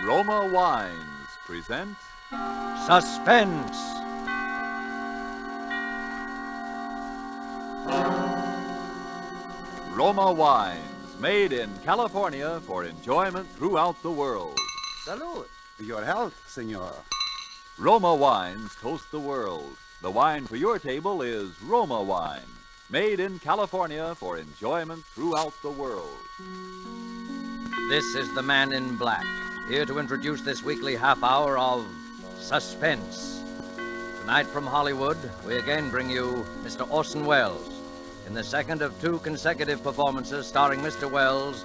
Roma Wines present Suspense. Roma Wines, made in California for enjoyment throughout the world. Salud. Your health, senor. Roma Wines toast the world. The wine for your table is Roma Wine, made in California for enjoyment throughout the world. This is the Man in Black, here to introduce this weekly half hour of Suspense. Tonight from Hollywood, we again bring you Mr. Orson Welles in the second of two consecutive performances starring Mr. Welles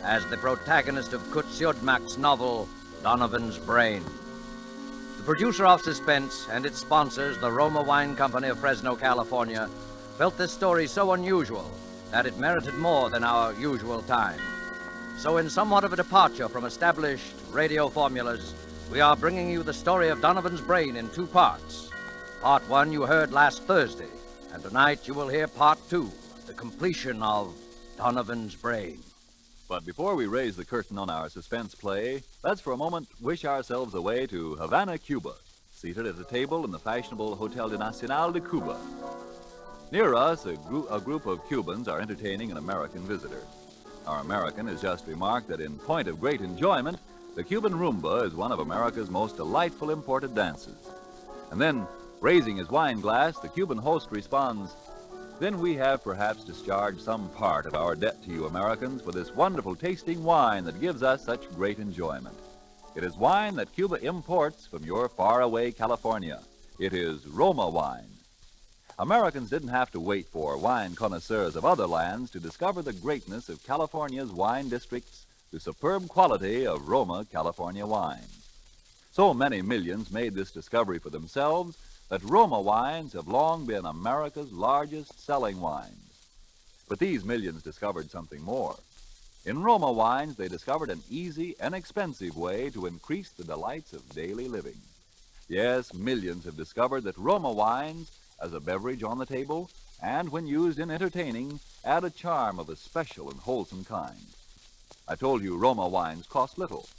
as the protagonist of Kurt Siodmak's novel, Donovan's Brain. The producer of Suspense and its sponsors, the Roma Wine Company of Fresno, California, felt this story so unusual that it merited more than our usual time. So in somewhat of a departure from established radio formulas, we are bringing you the story of Donovan's Brain in two parts. Part one you heard last Thursday, and tonight you will hear part two, the completion of Donovan's Brain. But before we raise the curtain on our suspense play, let's for a moment wish ourselves away to Havana, Cuba, seated at a table in the fashionable Hotel de Nacional de Cuba. Near us, a group of Cubans are entertaining an American visitor. Our American has just remarked that in point of great enjoyment, the Cuban rumba is one of America's most delightful imported dances. And then, raising his wine glass, the Cuban host responds, "Then we have perhaps discharged some part of our debt to you Americans for this wonderful tasting wine that gives us such great enjoyment. It is wine that Cuba imports from your faraway California. It is Roma wine." Americans didn't have to wait for wine connoisseurs of other lands to discover the greatness of California's wine districts, the superb quality of Roma California wine. So many millions made this discovery for themselves that Roma wines have long been America's largest selling wines. But these millions discovered something more. In Roma wines, they discovered an easy, inexpensive way to increase the delights of daily living. Yes, millions have discovered that Roma wines, as a beverage on the table, and when used in entertaining, add a charm of a special and wholesome kind. I told you Roma wines cost little.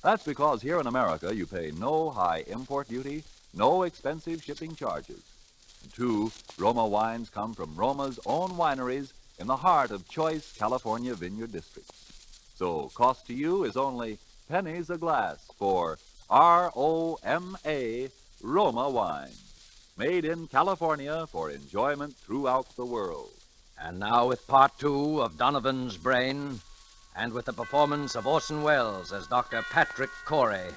That's because here in America you pay no high import duty, no expensive shipping charges. And two, Roma wines come from Roma's own wineries in the heart of choice California vineyard districts. So cost to you is only pennies a glass for R-O-M-A, Roma wine, made in California for enjoyment throughout the world. And now with part two of Donovan's Brain, and with the performance of Orson Welles as Dr. Patrick Corey,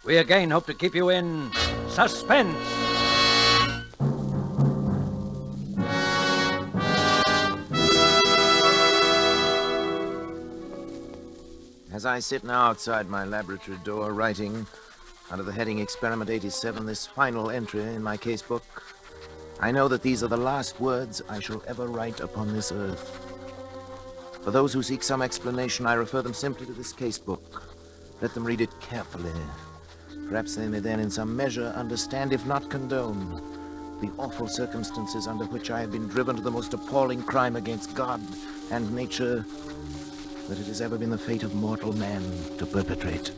we again hope to keep you in suspense. As I sit now outside my laboratory door writing, under the heading Experiment 87, this final entry in my casebook, I know that these are the last words I shall ever write upon this earth. For those who seek some explanation, I refer them simply to this casebook. Let them read it carefully. Perhaps they may then in some measure understand, if not condone, the awful circumstances under which I have been driven to the most appalling crime against God and nature that it has ever been the fate of mortal man to perpetrate.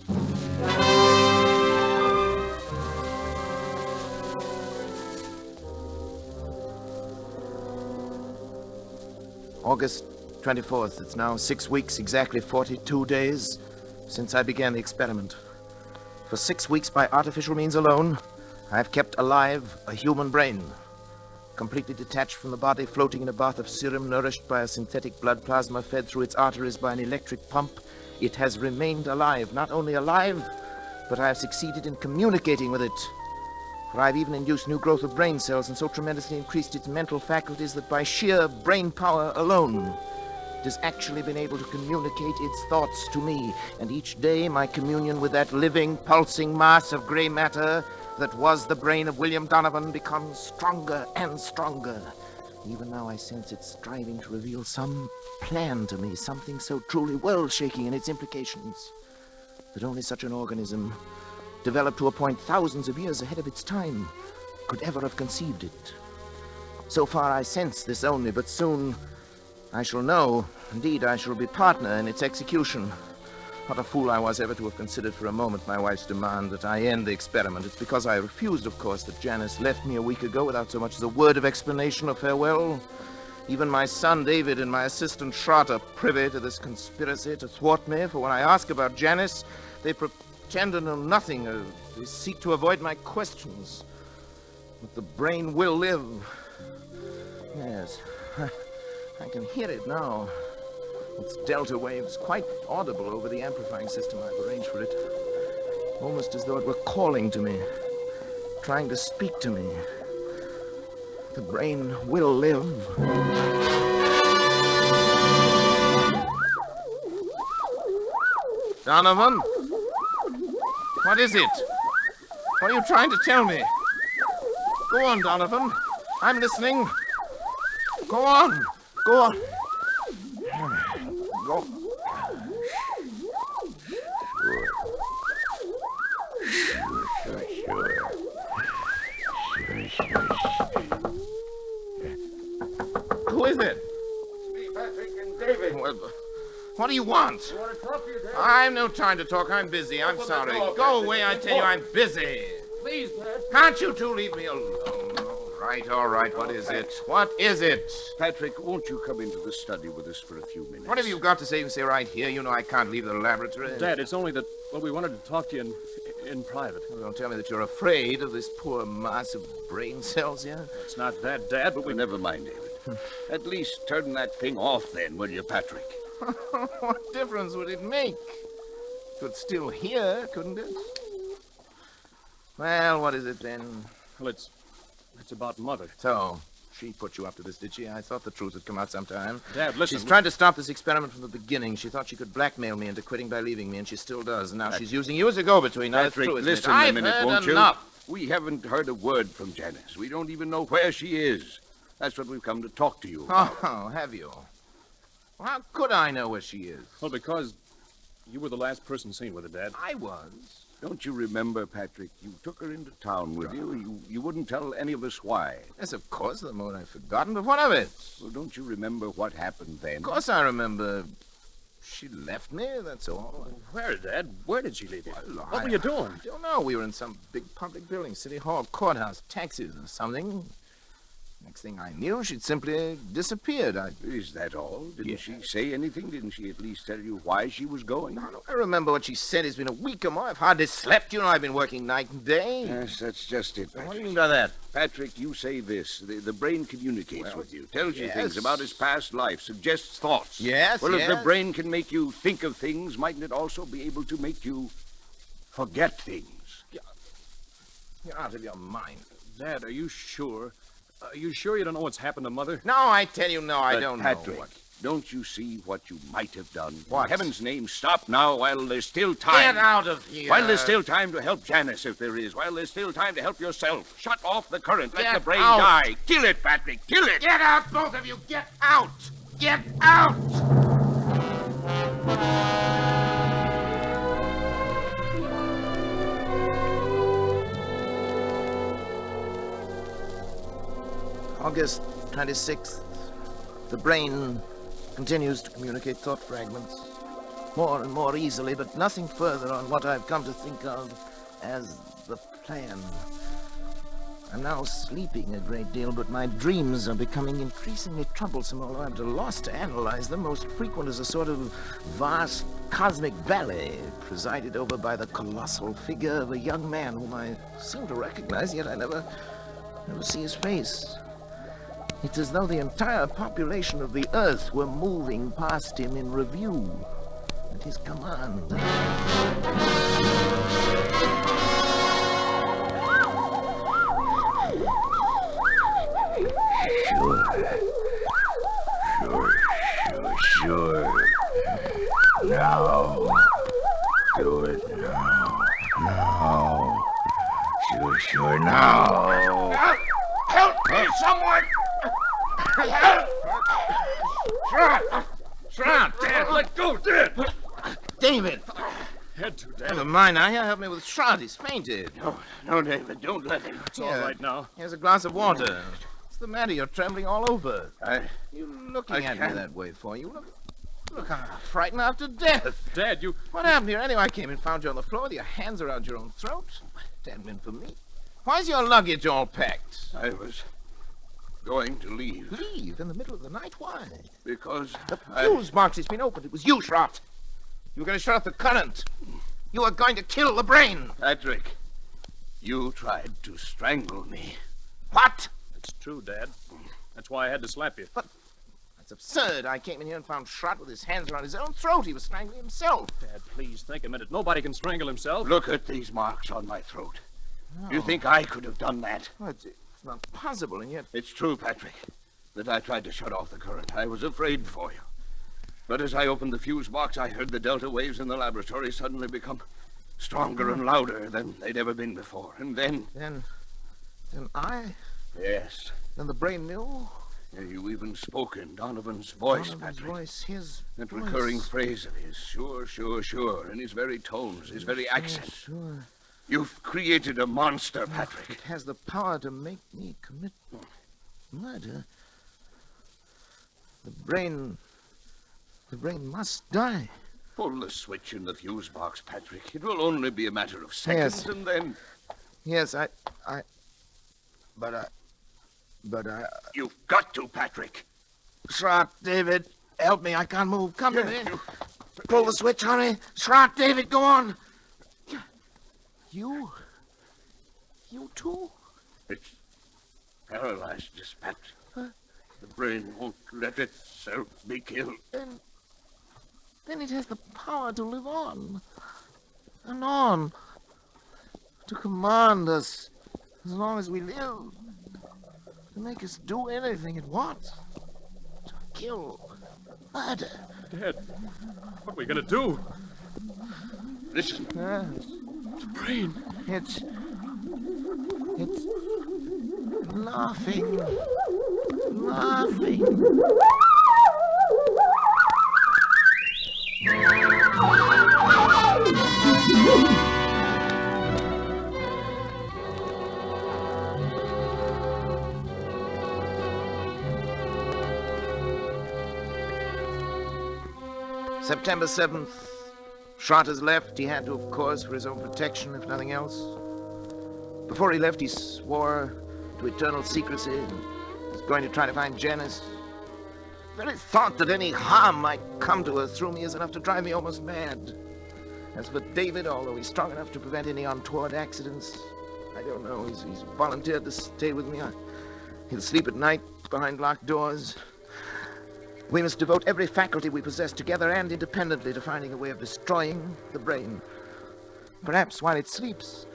August 24th. It's now 6 weeks, exactly 42 days, since I began the experiment. For 6 weeks, by artificial means alone, I have kept alive a human brain, completely detached from the body, floating in a bath of serum, nourished by a synthetic blood plasma fed through its arteries by an electric pump. It has remained alive. Not only alive, but I have succeeded in communicating with it. For I've even induced new growth of brain cells and so tremendously increased its mental faculties that by sheer brain power alone, it has actually been able to communicate its thoughts to me. And each day my communion with that living, pulsing mass of gray matter that was the brain of William Donovan becomes stronger and stronger. Even now I sense it striving to reveal some plan to me, something so truly world-shaking in its implications that only such an organism, developed to a point thousands of years ahead of its time, could ever have conceived it. So far I sense this only, but soon I shall know. Indeed, I shall be partner in its execution. What a fool I was ever to have considered for a moment my wife's demand that I end the experiment. It's because I refused, of course, that Janice left me a week ago without so much as a word of explanation or farewell. Even my son David and my assistant Schrott are privy to this conspiracy to thwart me, for when I ask about Janice, they pretend to know nothing, or they seek to avoid my questions. But the brain will live. Yes, I can hear it now. Its delta waves quite audible over the amplifying system I've arranged for it. Almost as though it were calling to me, trying to speak to me. The brain will live. Donovan? What is it? What are you trying to tell me? Go on, Donovan. I'm listening. Go on. Go on. Go. Who is it? It's me, Patrick and David. What do you want? You want to talk to you, David? I've no time to talk. I'm busy. I'm sorry. door, Go Patrick. away, I tell you. I'm busy. Please, Pat. Can't you two leave me alone? All right. What is it? What is it? Patrick, won't you come into the study with us for a few minutes? What have you got to say? You can say right here. You know I can't leave the laboratory. Dad, it's only that, well, we wanted to talk to you in private. Well, don't tell me that you're afraid of this poor mass of brain cells here. It's not that, Dad, but Well, never mind, David. At least turn that thing off then, will you, Patrick? What difference would it make? It could still hear, couldn't it? Well, what is it then? Well, it's about Mother. So, she put you up to this, did she? I thought the truth would come out sometime. Dad, listen. She's tried to stop this experiment from the beginning. She thought she could blackmail me into quitting by leaving me, and she still does. And now she's using you as a go-between. Now, it's Patrick, true, isn't it? listen a I've minute, heard won't enough. you? We haven't heard a word from Janice. We don't even know where she is. That's what we've come to talk to you about. Oh, have you? Well, how could I know where she is? Well, because you were the last person seen with her, Dad. I was. Don't you remember, Patrick? You took her into town with you. You wouldn't tell any of us why. Yes, of course, the moment I've forgotten, but what of it? Well, don't you remember what happened then? Of course I remember. She left me, that's all. Where, Dad? Where did she leave you? Well, What were you doing? I don't know. We were in some big public building, City Hall, courthouse, taxis or something. Next thing I knew, she'd simply disappeared. Is that all? Didn't Yes. she say anything? Didn't she at least tell you why she was going? No, I remember what she said. It's been a week or more. I've hardly slept. You know, I've been working night and day. Yes, that's just it, What do you Patrick. mean by that? Patrick, you say this. The brain communicates with you, tells you yes. things about his past life, suggests thoughts. Yes, Well, if the yes. brain can make you think of things, mightn't it also be able to make you forget things? You're out of your mind. Dad, are you sure? Are you sure you don't know what's happened to Mother? No, I tell you, no, I But don't Patrick, know. don't you see what you might have done? What? In heaven's name, stop now while there's still time. Get out of here. While there's still time to help Janice, if there is. While there's still time to help yourself. Shut off the current. Let Get the brain out. die. Kill it, Patrick. Kill it. Get out, both of you. Get out. Get out. August 26th. The brain continues to communicate thought fragments more and more easily, but nothing further on what I've come to think of as the plan. I'm now sleeping a great deal, but my dreams are becoming increasingly troublesome, although I'm at a loss to analyze them. Most frequent is a sort of vast cosmic ballet presided over by the colossal figure of a young man whom I seem to recognize, yet I never see his face. It's as though the entire population of the Earth were moving past him in review at his command. Sure. Now. Do it now. Now. Sure, now. Help me, someone! Help! Shroud! Dad, let go, Dad! David! Had to, Dad. Never mind now. Here, help me with Shroud. He's fainted. No, David, don't let him. It's all right now. Here's a glass of water. What's the matter? You're trembling all over. I You looking at me can't. that way for? You look... Look, I'm frightened out to death. Dad, you... What happened here anyway? I came and found you on the floor with your hands around your own throat. That meant for me. Why's your luggage all packed? I was going to leave. Leave in the middle of the night? Why? Because The fuse box has been opened. It was you, Schrott. You were going to shut off the current. You were going to kill the brain. Patrick, you tried to strangle me. What? It's true, Dad. That's why I had to slap you. That's absurd. I came in here and found Schrott with his hands around his own throat. He was strangling himself. Dad, please think a minute. Nobody can strangle himself. Look at these marks on my throat. You think I could have done that? Well, it's not possible, and yet... It's true, Patrick, that I tried to shut off the current. I was afraid for you. But as I opened the fuse box, I heard the delta waves in the laboratory suddenly become stronger and louder than they'd ever been before. And then... Then I... Yes. Then the brain knew... You even spoke in Donovan's voice, Donovan's Patrick. voice, his That voice. recurring phrase of his, sure, sure, sure, in his very tones, his very accent. Sure. You've created a monster, Patrick. It has the power to make me commit murder. The brain must die. Pull the switch in the fuse box, Patrick. It will only be a matter of seconds, Yes. and then... Yes, but I... You've got to, Patrick. Schrott, David, help me. I can't move. Come to me. Pull the switch, hurry. Schrott, David, go on. You too? It's paralyzed, Dispatch. The brain won't let itself be killed. Then it has the power to live on. And on. To command us as long as we live. To make us do anything it wants. To kill. Murder. Dad, what are we gonna do? Listen, The brain. It's laughing. Laughing. September 7th. Schrott has left. He had to, of course, for his own protection, if nothing else. Before he left, he swore to eternal secrecy and was going to try to find Janice. The very thought that any harm might come to her through me is enough to drive me almost mad. As for David, although he's strong enough to prevent any untoward accidents, I don't know. He's volunteered to stay with me. He'll sleep at night behind locked doors. We must devote every faculty we possess together and independently to finding a way of destroying the brain. Perhaps while it sleeps.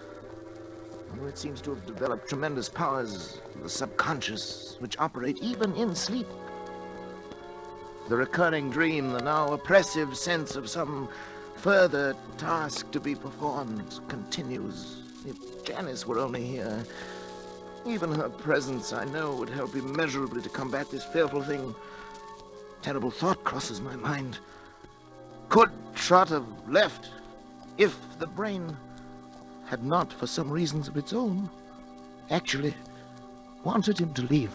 Although it seems to have developed tremendous powers of the subconscious, which operate even in sleep. The recurring dream, the now oppressive sense of some further task to be performed, continues. If Janice were only here, even her presence, I know, would help immeasurably to combat this fearful thing. Terrible thought crosses my mind. Could Schrott have left if the brain had not, for some reasons of its own, actually wanted him to leave?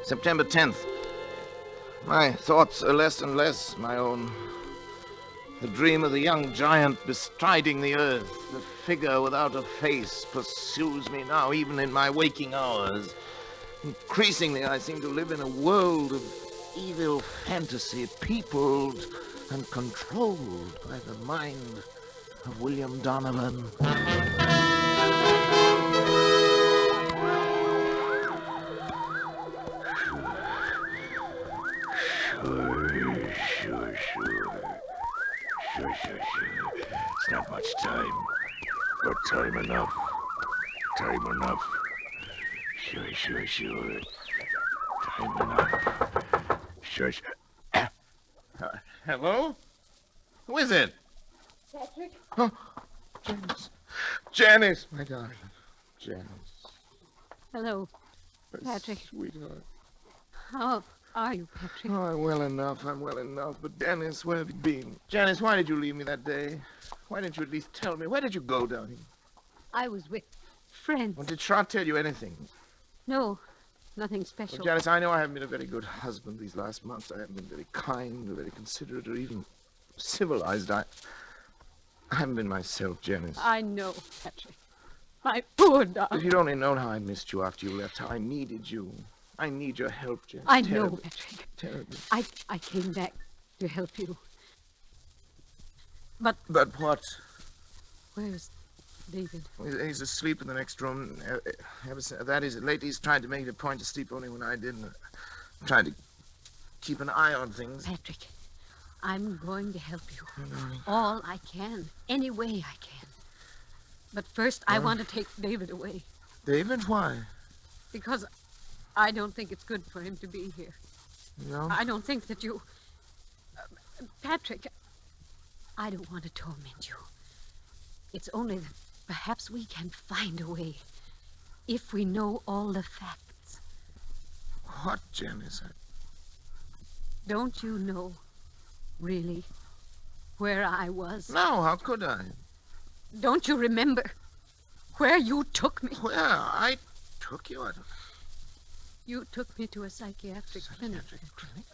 September 10th. My thoughts are less and less my own. The dream of the young giant bestriding the earth, the figure without a face, pursues me now, even in my waking hours. Increasingly, I seem to live in a world of evil fantasy, peopled and controlled by the mind of William Donovan. Sure. It's not much time, but time enough. Time enough. Sure. Time enough. Sure. Hello? Who is it? Patrick? Oh, Janice. Janice, my darling. Janice. Hello. My Patrick. Sweetheart. How are you, Patrick? Oh, I'm well enough. But Janice, where have you been? Janice, why did you leave me that day? Why didn't you at least tell me? Where did you go, darling? I was with friends. Well, did Trot tell you anything? No, nothing special. Well, Janice, I know I haven't been a very good husband these last months. I haven't been very kind or very considerate or even civilized. I haven't been myself, Janice. I know, Patrick. My poor If darling. you'd only known how I missed you after you left, how I needed you. I need your help, Janice. I know, Terribly. Patrick. Terribly. I came back to help you. But But what? where's David? He's asleep in the next room. That is, lately he's tried to make it a point to sleep only when I didn't. I'm trying to keep an eye on things. Patrick, I'm going to help you. Oh, darling. All I can. Any way I can. But first, I want to take David away. David, why? Because I don't think it's good for him to be here. No? I don't think that you... Patrick, I don't want to torment you. It's only that perhaps we can find a way if we know all the facts. What, Janice? Don't you know, really, where I was? No, how could I? Don't you remember where you took me? Where? I took you? You took me to a psychiatric clinic. clinic?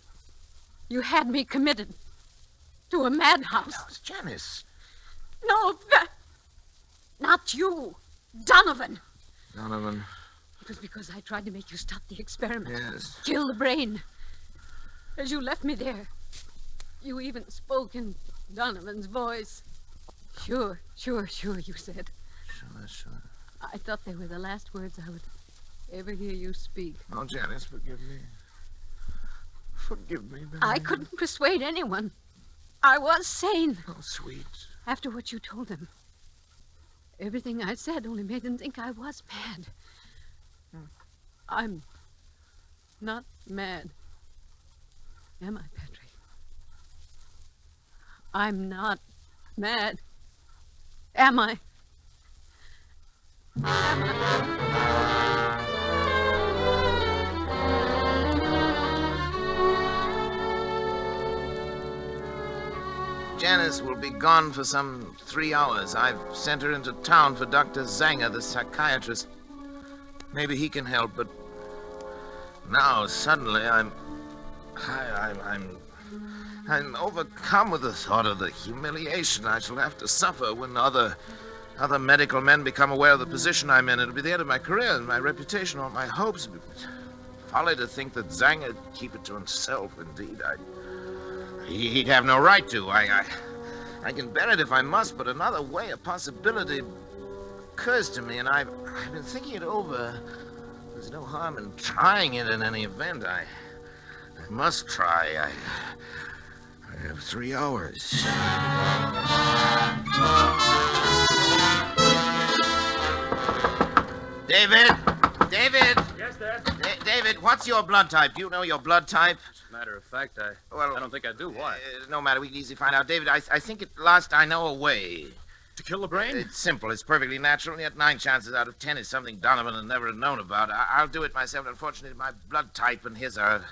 You had me committed to a madhouse. No, it's Janice. No, that... Not you. Donovan. Donovan. It was because I tried to make you stop the experiment. Yes. Kill the brain. As you left me there, you even spoke in Donovan's voice. Sure, you said. Sure. I thought they were the last words I would ever hear you speak. Oh, Janice, forgive me. Forgive me, baby. I couldn't persuade anyone. I was sane. Oh, sweet. After what you told them. Everything I said only made them think I was mad. I'm not mad. Am I, Patrick? I'm not mad. Am I? Janice will be gone for some 3 hours. I've sent her into town for Dr. Zanger, the psychiatrist. Maybe he can help, but now suddenly I'm overcome with the thought of the humiliation I shall have to suffer when other medical men become aware of the position I'm in. It'll be the end of my career and my reputation, all my hopes. Folly to think that Zanger would keep it to himself. Indeed, he'd have no right to. I can bear it if I must, but another way, a possibility occurs to me, and I've been thinking it over. There's no harm in trying it in any event. I must try. I have 3 hours. David! Yes, Dad? David, what's your blood type? Do you know your blood type? As a matter of fact, I Well, don't think I do. Why? No matter, we can easily find out. David, I think at last I know a way. To kill the brain? It's simple, it's perfectly natural, and yet 9 chances out of 10 is something Donovan has never known about. I'll do it myself. Unfortunately, my blood type and his are...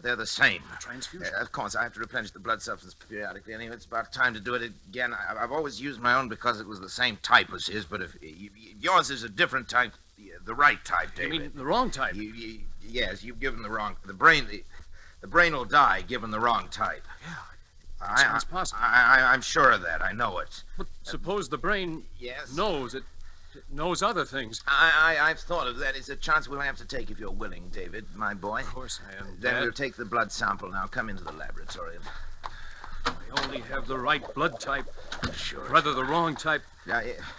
they're the same. Transfusion? Of course, I have to replenish the blood substance periodically. Anyway, it's about time to do it again. I've always used my own because it was the same type as his, but if yours is a different type, the right type, You David. mean the wrong type? Yes, you've given the wrong... The brain will die given the wrong type. Yeah, sounds possible. I'm sure of that. I know it. But suppose the brain Yes? knows it knows other things. I've thought of that. It's a chance we'll have to take if you're willing, David, my boy. Of course I am, Then Dad. we'll take the blood sample now. Come into the laboratory. I only have the right blood type. Sure. Rather the wrong type.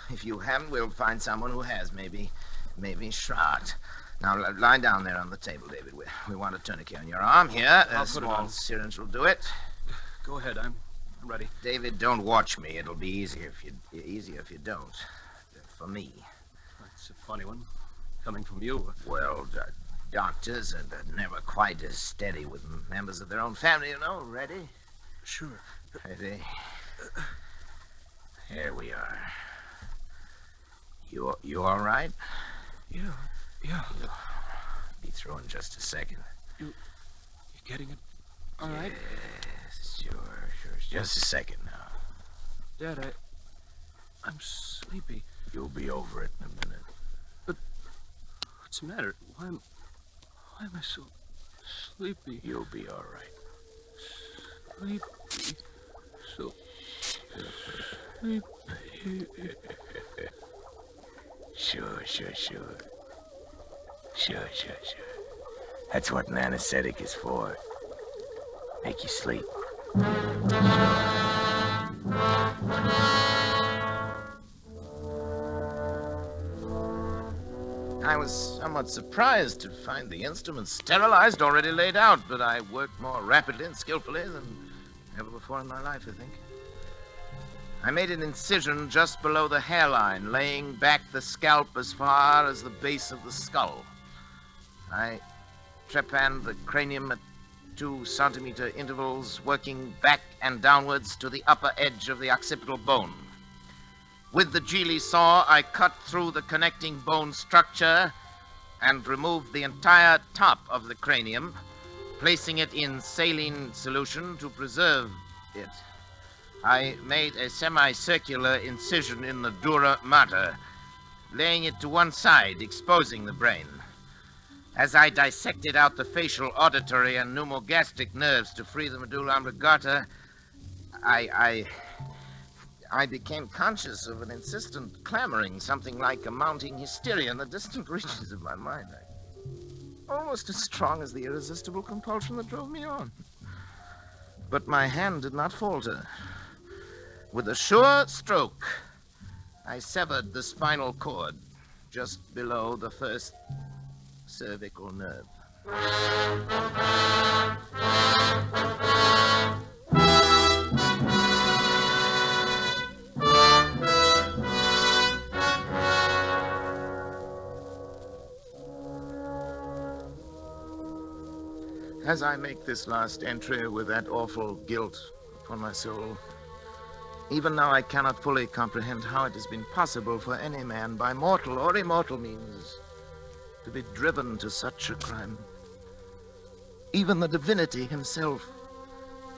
If you haven't, we'll find someone who has. Maybe Schrott. Now, lie down there on the table, David. We want a tourniquet on your arm here. I'll A put it small on. syringe will do it. Go ahead, I'm ready. David, don't watch me. It'll be easier if you don't. For me. That's a funny one, coming from you. Well, doctors are never quite as steady with members of their own family, you know. Ready? Sure. Ready? Here we are. You all right? Yeah. Be through in just a second. You getting it all right? Yes, sure. Just a second now. Dad, I'm sleepy. You'll be over it in a minute. What's the matter? Why am I so sleepy? You'll be all right. Sleepy. So sleepy. Sure. That's what an anesthetic is for. Make you sleep. I was somewhat surprised to find the instruments sterilized, already laid out, but I worked more rapidly and skillfully than ever before in my life, I think. I made an incision just below the hairline, laying back the scalp as far as the base of the skull. I trepanned the cranium at 2-centimeter intervals, working back and downwards to the upper edge of the occipital bone. With the Geely saw, I cut through the connecting bone structure and removed the entire top of the cranium, placing it in saline solution to preserve it. I made a semicircular incision in the dura mater, laying it to one side, exposing the brain. As I dissected out the facial, auditory, and pneumogastric nerves to free the medulla oblongata, I became conscious of an insistent clamoring, something like a mounting hysteria in the distant reaches of my mind. Almost as strong as the irresistible compulsion that drove me on. But my hand did not falter. With a sure stroke, I severed the spinal cord just below the first cervical nerve. As I make this last entry with that awful guilt upon my soul, even now I cannot fully comprehend how it has been possible for any man, by mortal or immortal means, to be driven to such a crime. Even the divinity himself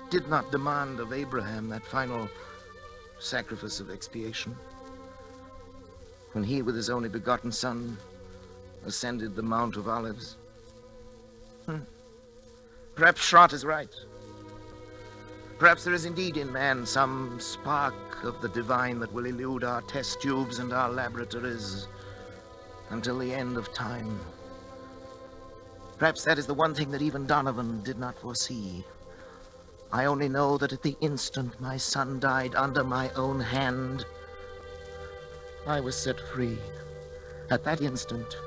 did not demand of Abraham that final sacrifice of expiation, when he, with his only begotten son, ascended the Mount of Olives. Perhaps Schrott is right. Perhaps there is indeed in man some spark of the divine that will elude our test tubes and our laboratories until the end of time. Perhaps that is the one thing that even Donovan did not foresee. I only know that at the instant my son died under my own hand, I was set free. At that instant,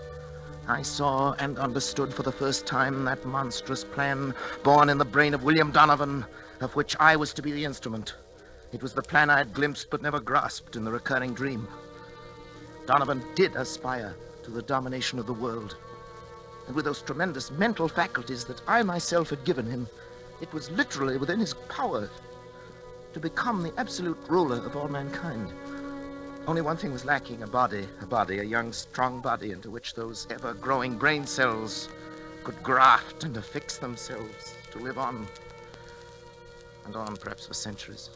I saw and understood for the first time that monstrous plan born in the brain of William Donovan, of which I was to be the instrument. It was the plan I had glimpsed but never grasped in the recurring dream. Donovan did aspire to the domination of the world. And with those tremendous mental faculties that I myself had given him, it was literally within his power to become the absolute ruler of all mankind. Only one thing was lacking, a young, strong body into which those ever-growing brain cells could graft and affix themselves to live on, and on perhaps for centuries.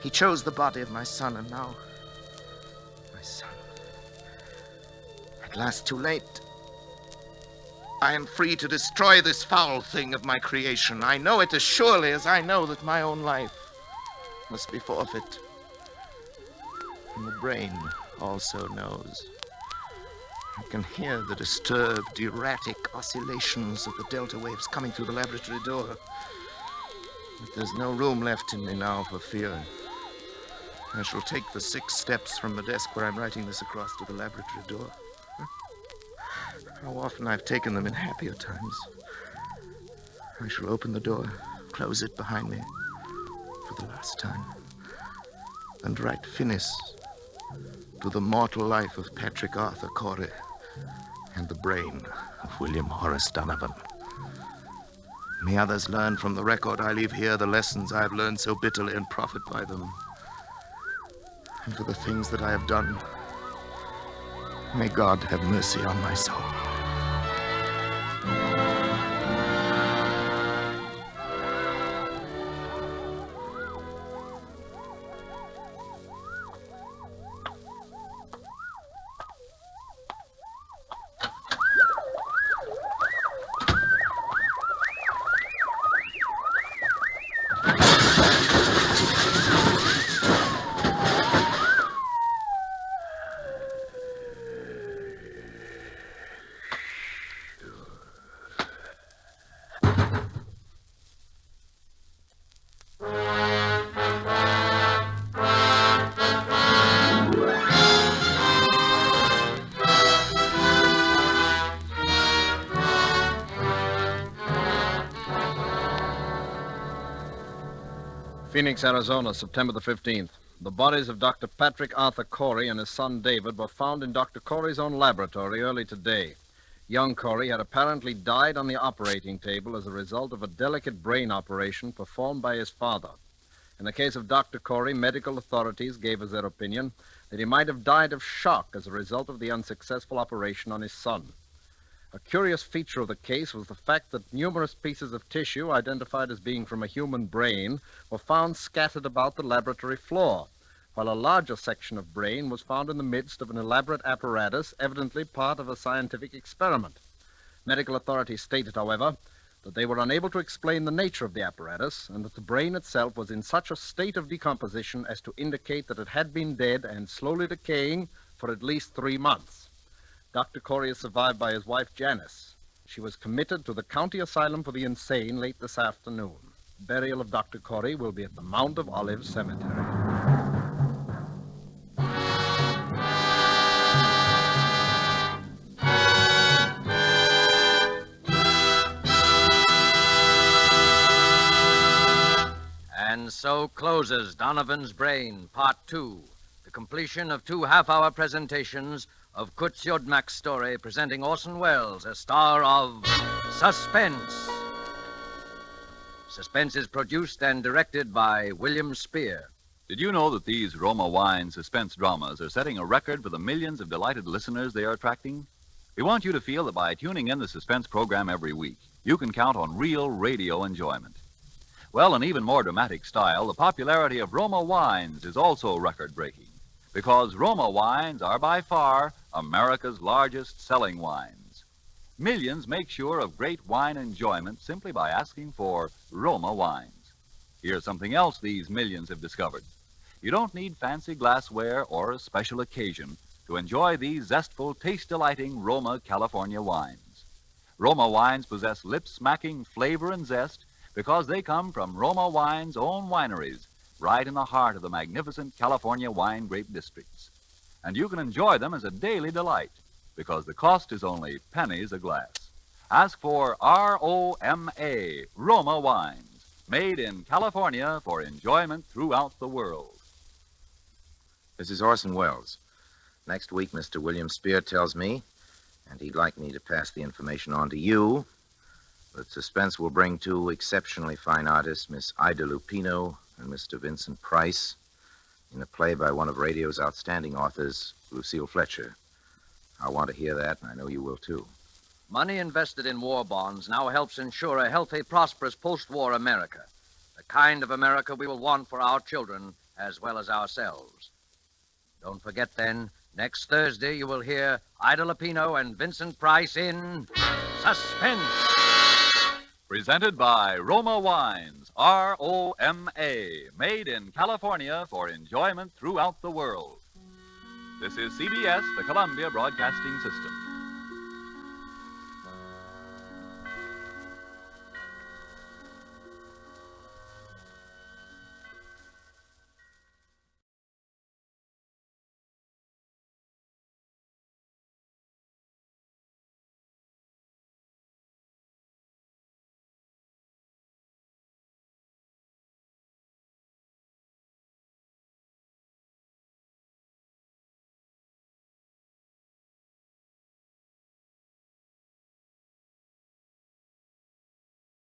He chose the body of my son, and now, my son, at last too late. I am free to destroy this foul thing of my creation. I know it as surely as I know that my own life must be forfeit. And the brain also knows. I can hear the disturbed, erratic oscillations of the delta waves coming through the laboratory door. But there's no room left in me now for fear. I shall take the 6 steps from the desk where I'm writing this across to the laboratory door. How often I've taken them in happier times. I shall open the door, close it behind me for the last time, and write finis to the mortal life of Patrick Arthur Corey and the brain of William Horace Donovan. May others learn from the record I leave here the lessons I have learned so bitterly and profit by them. And for the things that I have done, may God have mercy on my soul. Phoenix, Arizona, September the 15th. The bodies of Dr. Patrick Arthur Corey and his son David were found in Dr. Corey's own laboratory early today. Young Corey had apparently died on the operating table as a result of a delicate brain operation performed by his father. In the case of Dr. Corey, medical authorities gave as their opinion that he might have died of shock as a result of the unsuccessful operation on his son. A curious feature of the case was the fact that numerous pieces of tissue identified as being from a human brain were found scattered about the laboratory floor, while a larger section of brain was found in the midst of an elaborate apparatus, evidently part of a scientific experiment. Medical authorities stated, however, that they were unable to explain the nature of the apparatus and that the brain itself was in such a state of decomposition as to indicate that it had been dead and slowly decaying for at least 3 months. Dr. Corey is survived by his wife, Janice. She was committed to the County Asylum for the Insane late this afternoon. Burial of Dr. Corey will be at the Mount of Olives Cemetery. And so closes Donovan's Brain, Part 2, the completion of 2 half-hour presentations of Kutz Yodmak's story, presenting Orson Welles as star of Suspense. Suspense is produced and directed by William Spear. Did you know that these Roma Wine suspense dramas are setting a record for the millions of delighted listeners they are attracting? We want you to feel that by tuning in the Suspense program every week, you can count on real radio enjoyment. Well, in even more dramatic style, the popularity of Roma wines is also record-breaking, because Roma wines are by far America's largest selling wines. Millions make sure of great wine enjoyment simply by asking for Roma wines. Here's something else these millions have discovered. You don't need fancy glassware or a special occasion to enjoy these zestful, taste-delighting Roma California wines. Roma wines possess lip-smacking flavor and zest because they come from Roma Wine's own wineries, right in the heart of the magnificent California wine grape districts. And you can enjoy them as a daily delight, because the cost is only pennies a glass. Ask for R-O-M-A, Roma Wines, made in California for enjoyment throughout the world. This is Orson Welles. Next week, Mr. William Spear tells me, and he'd like me to pass the information on to you, that Suspense will bring 2 exceptionally fine artists, Miss Ida Lupino and Mr. Vincent Price, in a play by one of radio's outstanding authors, Lucille Fletcher. I want to hear that, and I know you will, too. Money invested in war bonds now helps ensure a healthy, prosperous post-war America, the kind of America we will want for our children as well as ourselves. Don't forget, then, next Thursday you will hear Ida Lupino and Vincent Price in Suspense. Presented by Roma Wines, R-O-M-A, made in California for enjoyment throughout the world. This is CBS, the Columbia Broadcasting System.